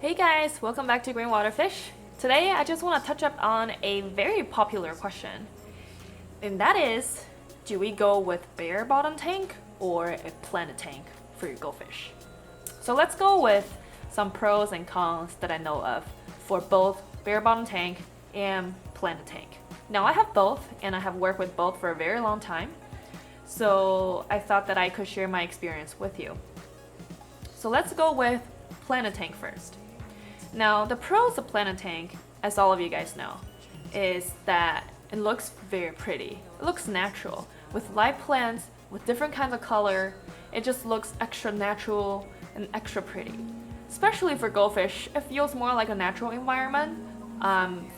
Hey guys, welcome back to Green Water Fish. Today I just want to touch up on a very popular question. And that is, do we go with bare bottom tank or a planted tank for your goldfish? So let's go with some pros and cons that I know of for both bare bottom tank and planted tank. Now I have both and I have worked with both for a very long time. So I thought that I could share my experience with you. So let's go with planted tank first. Now the pros of planted tank, as all of you guys know, is that it looks very pretty. It looks natural with live plants with different kinds of color. It just looks extra natural and extra pretty. Especially for goldfish, it feels more like a natural environment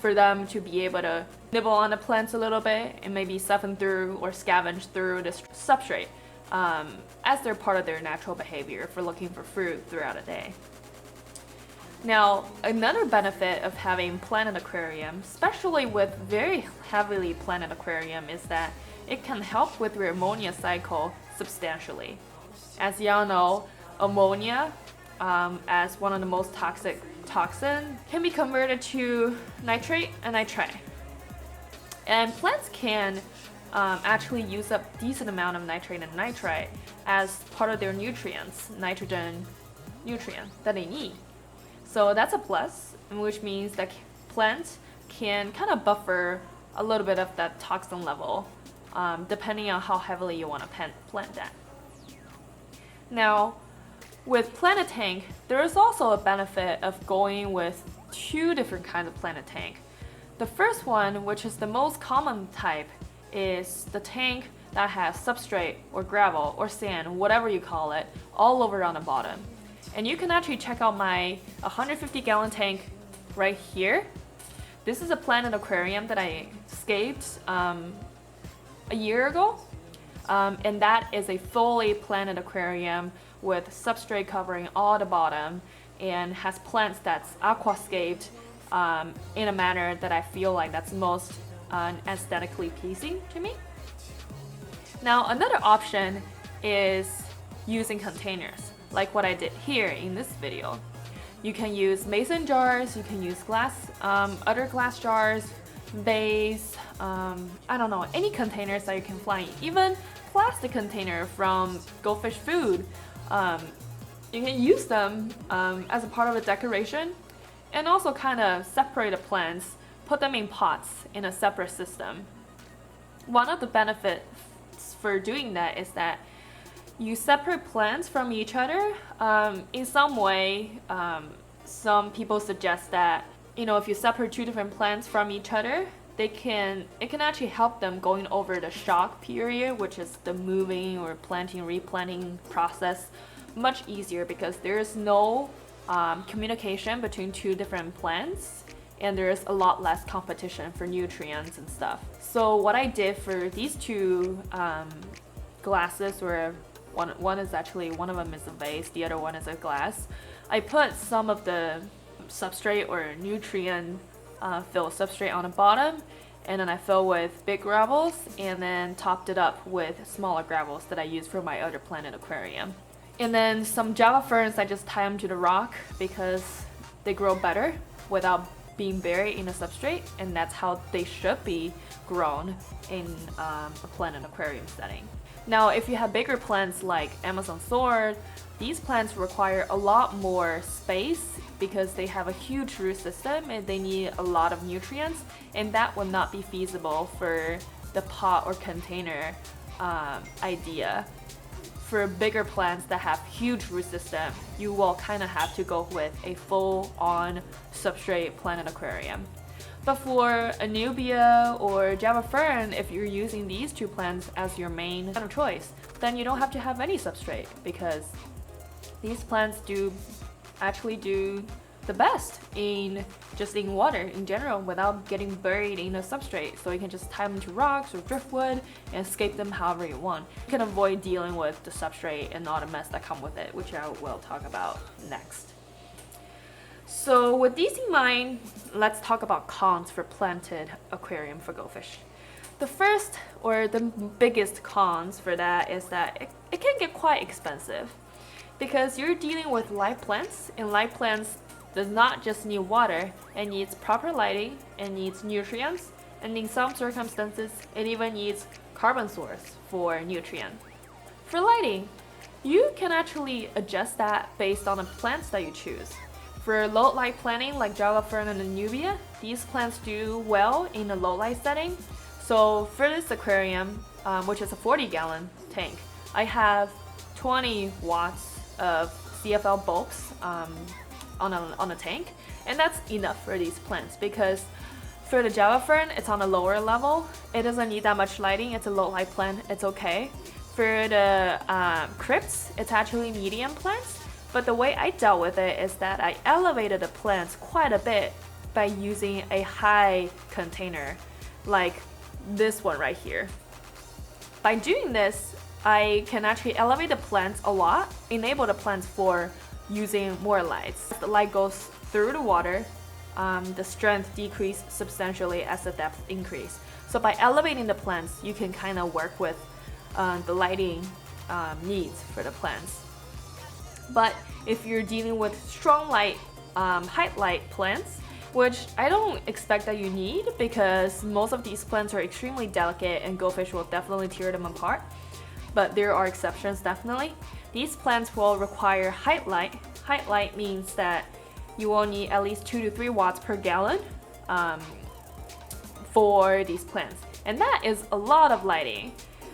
for them to be able to nibble on the plants a little bit and maybe siphon through or scavenge through the substrate as they're part of their natural behavior for looking for fruit throughout a day. Now, another benefit of having planted aquarium, especially with very heavily planted aquarium, is that it can help with your ammonia cycle substantially. As y'all know, ammonia, as one of the most toxic toxin, can be converted to nitrate and nitrite. And plants can actually use up decent amount of nitrate and nitrite as part of their nutrients, nitrogen nutrient that they need. So that's a plus, which means that plants can kind of buffer a little bit of that toxin level, depending on how heavily you want to plant that. Now, with planted tank, there is also a benefit of going with two different kinds of planted tank. The first one, which is the most common type, is the tank that has substrate or gravel or sand, whatever you call it, all over on the bottom. And you can actually check out my 150-gallon tank right here. This is a planted aquarium that I scaped a year ago. And that is a fully planted aquarium with substrate covering all the bottom and has plants that's aquascaped in a manner that I feel like that's most aesthetically pleasing to me. Now, another option is using containers, like what I did here in this video. You can use mason jars, you can use glass, other glass jars, vase, I don't know, any containers that you can find, even plastic container from Goldfish food. You can use them as a part of a decoration and also kind of separate the plants, put them in pots in a separate system. One of the benefits for doing that is that you separate plants from each other. In some way, some people suggest that, you know, if you separate two different plants from each other, it can actually help them going over the shock period, which is the moving or planting, replanting process, much easier because there is no communication between two different plants and there's a lot less competition for nutrients and stuff. So what I did for these two glasses, where one is actually, one of them is a vase, the other one is a glass, I put some of the substrate or nutrient filled substrate on the bottom, and then I fill with big gravels and then topped it up with smaller gravels that I use for my other planted aquarium. And then some Java ferns, I just tie them to the rock because they grow better without being buried in a substrate, and that's how they should be grown in a planted aquarium setting. Now, if you have bigger plants like Amazon sword, these plants require a lot more space because they have a huge root system and they need a lot of nutrients, and that would not be feasible for the pot or container idea. For bigger plants that have huge root system, you will kind of have to go with a full-on substrate planted aquarium. But for a nubia or Java fern, if you're using these two plants as your main kind of choice, then you don't have to have any substrate because these plants actually do the best in just in water in general without getting buried in a substrate. So you can just tie them to rocks or driftwood and escape them however you want. You can avoid dealing with the substrate and all the mess that come with it, which I will talk about next. So with these in mind, let's talk about cons for planted aquarium for goldfish. the first or the biggest cons for that is that it can get quite expensive because you're dealing with live plants, and live plants does not just need water, it needs proper lighting, it needs nutrients, and in some circumstances it even needs carbon source for nutrient. For lighting, you can actually adjust that based on the plants that you choose. For low light planting like Java fern and Nubia, these plants do well in a low light setting. So for this aquarium, which is a 40-gallon tank, I have 20 watts of CFL bulbs on a tank, and that's enough for these plants because for the Java fern, it's on a lower level. It doesn't need that much lighting. It's a low light plant. It's okay. For the crypts, it's actually medium plants. But the way I dealt with it is that I elevated the plants quite a bit by using a high container, like this one right here. By doing this, I can actually elevate the plants a lot, enable the plants for using more lights. As the light goes through the water, the strength decreases substantially as the depth increase. So by elevating the plants, you can kind of work with the lighting needs for the plants. But if you're dealing with strong light, height light plants, which I don't expect that you need because most of these plants are extremely delicate and goldfish will definitely tear them apart. But there are exceptions definitely. These plants will require height light. Height light means that you will need at least 2 to 3 watts per gallon for these plants. And that is a lot of lighting.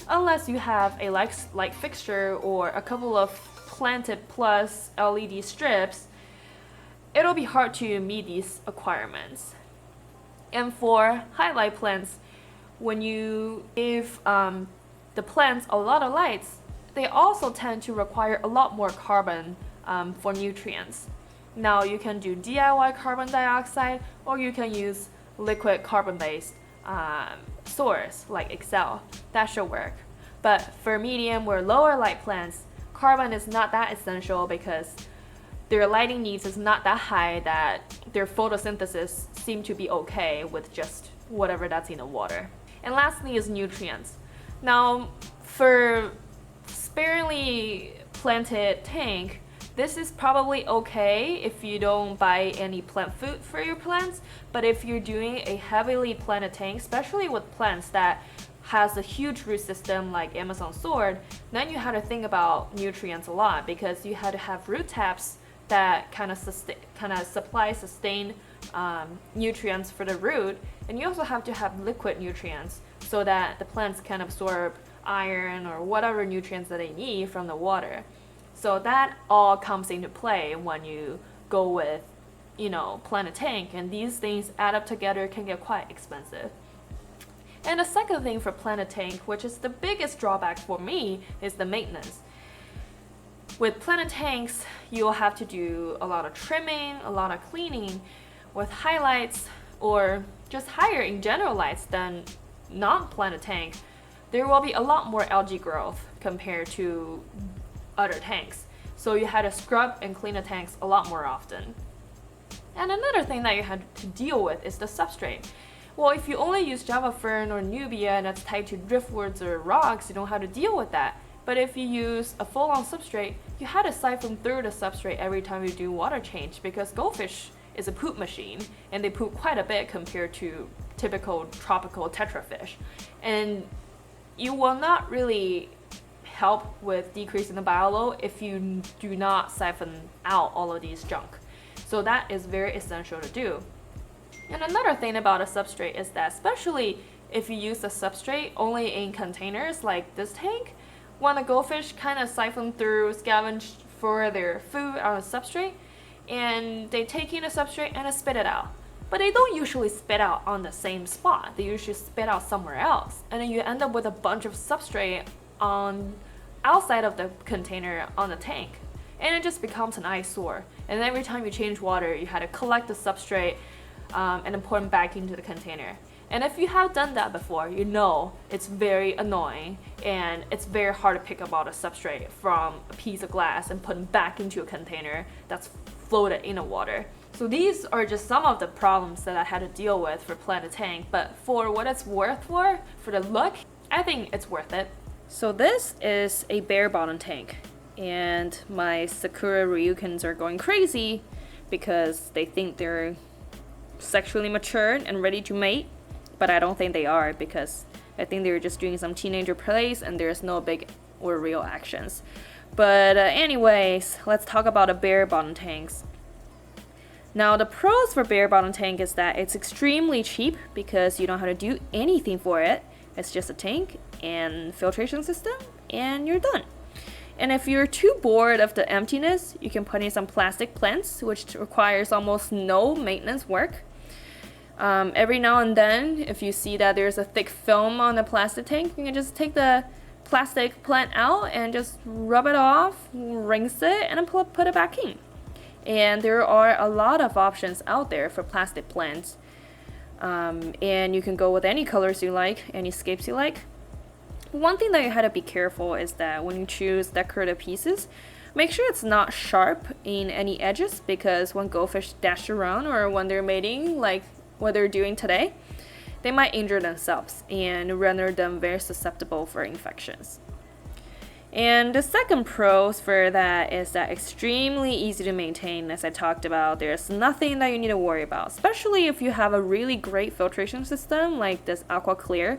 Unless you have a light fixture or a couple of planted plus LED strips, it'll be hard to meet these requirements. And for highlight plants, when you give the plants a lot of lights, they also tend to require a lot more carbon for nutrients. Now you can do DIY carbon dioxide, or you can use liquid carbon-based source like Excel. That should work. But for medium or lower light plants, carbon is not that essential because their lighting needs is not that high that their photosynthesis seem to be okay with just whatever that's in the water. And lastly is nutrients. Now for sparingly planted tank, this is probably okay if you don't buy any plant food for your plants, but if you're doing a heavily planted tank, especially with plants that has a huge root system like Amazon sword, then you had to think about nutrients a lot because you had to have root taps that kind of supply sustained nutrients for the root, and you also have to have liquid nutrients so that the plants can absorb iron or whatever nutrients that they need from the water. So that all comes into play when you go with, plant a tank, and these things add up together can get quite expensive. And the second thing for plant a tank, which is the biggest drawback for me, is the maintenance. With planted tanks, you'll have to do a lot of trimming, a lot of cleaning. With highlights or just higher in general lights than non-planted tank, there will be a lot more algae growth compared to other tanks. So you had to scrub and clean the tanks a lot more often. And another thing that you had to deal with is the substrate. Well, if you only use Java fern or Nubia and that's tied to driftwoods or rocks, you don't have to deal with that. But if you use a full-on substrate, you had to siphon through the substrate every time you do water change because goldfish is a poop machine and they poop quite a bit compared to typical tropical tetrafish. And you will not really help with decreasing the bioload if you do not siphon out all of these junk. So that is very essential to do. And another thing about a substrate is that especially if you use the substrate only in containers like this tank, when the goldfish kind of siphon through, scavenge for their food on a substrate, and they take in the substrate and they spit it out. But they don't usually spit out on the same spot. They usually spit out somewhere else. And then you end up with a bunch of substrate on outside of the container on the tank. And it just becomes an eyesore. And every time you change water, you had to collect the substrate and then pour them back into the container. And if you have done that before, you know it's very annoying and it's very hard to pick up all the substrate from a piece of glass and put them back into a container that's floated in the water. So these are just some of the problems that I had to deal with for Planet Tank, but for what it's worth for the look, I think it's worth it. So this is a bare bottom tank, and my Sakura Ryukins are going crazy because they think they're sexually matured and ready to mate, but I don't think they are, because I think they're just doing some teenager plays and there's no big or real actions. But anyways, let's talk about the bare bottom tanks. Now the pros for bare bottom tank is that it's extremely cheap because you don't have to do anything for it. It's just a tank and filtration system and you're done. And if you're too bored of the emptiness, you can put in some plastic plants, which requires almost no maintenance work. Every now and then, if you see that there's a thick film on the plastic tank, you can just take the plastic plant out and just rub it off, rinse it, and then put it back in. And there are a lot of options out there for plastic plants. And you can go with any colors you like, any scapes you like. One thing that you had to be careful is that when you choose decorative pieces, make sure it's not sharp in any edges, because when goldfish dash around or when they're mating, like what they're doing today, they might injure themselves and render them very susceptible for infections. And the second pros for that is that extremely easy to maintain. As I talked about, there's nothing that you need to worry about, especially if you have a really great filtration system like this Aqua Clear.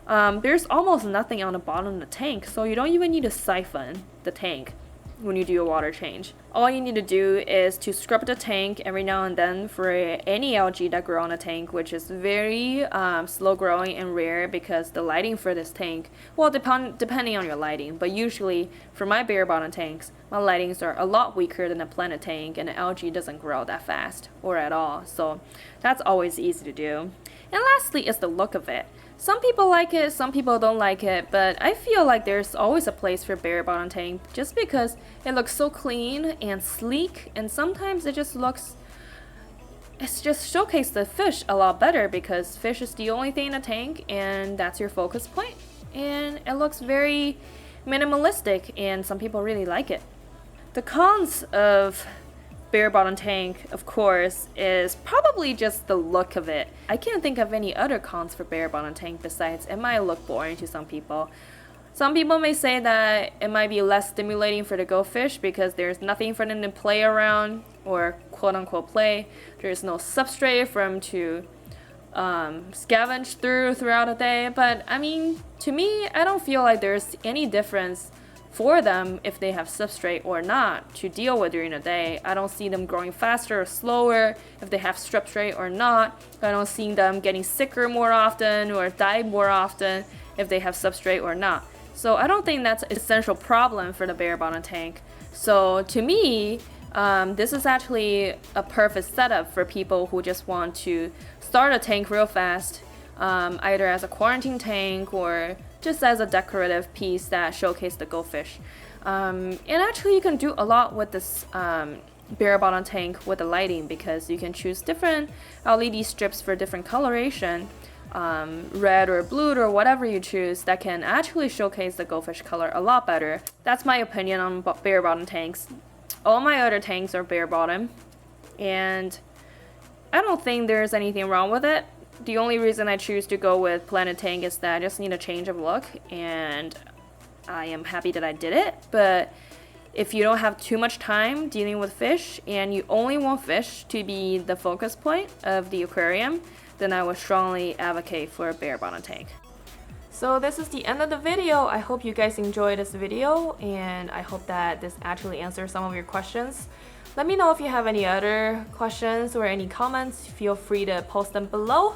There's almost nothing on the bottom of the tank, so you don't even need to siphon the tank when you do a water change. All you need to do is to scrub the tank every now and then for any algae that grow on the tank, which is very slow growing and rare because the lighting for this tank, well, depending on your lighting, but usually for my bare bottom tanks, my lightings are a lot weaker than a Planet tank and the algae doesn't grow that fast or at all, so that's always easy to do. And lastly is the look of it. Some people like it, some people don't like it, but I feel like there's always a place for bare bottom tank just because it looks so clean and sleek, and sometimes it just showcases the fish a lot better because fish is the only thing in the tank and that's your focus point, and it looks very minimalistic and some people really like it. The cons of bare bottom tank, of course, is probably just the look of it. I can't think of any other cons for bare bottom tank besides it might look boring to some people. Some people may say that it might be less stimulating for the goldfish because there's nothing for them to play around or quote unquote play. There's no substrate for them to scavenge throughout the day. But I mean, to me, I don't feel like there's any difference for them if they have substrate or not to deal with during the day. I don't see them growing faster or slower if they have substrate or not. I don't see them getting sicker more often or die more often if they have substrate or not. So I don't think that's an essential problem for the bare bottom tank. So to me, this is actually a perfect setup for people who just want to start a tank real fast, either as a quarantine tank or just as a decorative piece that showcases the goldfish. And actually you can do a lot with this bare bottom tank with the lighting because you can choose different LED strips for different coloration, red or blue or whatever you choose, that can actually showcase the goldfish color a lot better. That's my opinion on bare bottom tanks. All my other tanks are bare bottom and I don't think there's anything wrong with it. The only reason I choose to go with Planet Tank is that I just need a change of look and I am happy that I did it. But if you don't have too much time dealing with fish and you only want fish to be the focus point of the aquarium, then I would strongly advocate for a bare bottom tank. So this is the end of the video. I hope you guys enjoyed this video and I hope that this actually answers some of your questions. Let me know if you have any other questions or any comments. Feel free to post them below.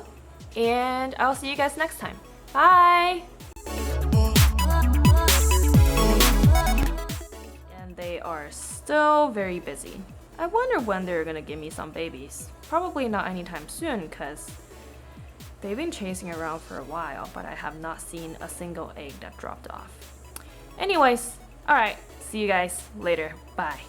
And I'll see you guys next time. Bye! And they are still very busy. I wonder when they're gonna give me some babies. Probably not anytime soon because they've been chasing around for a while, but I have not seen a single egg that dropped off. Anyways, alright, see you guys later. Bye.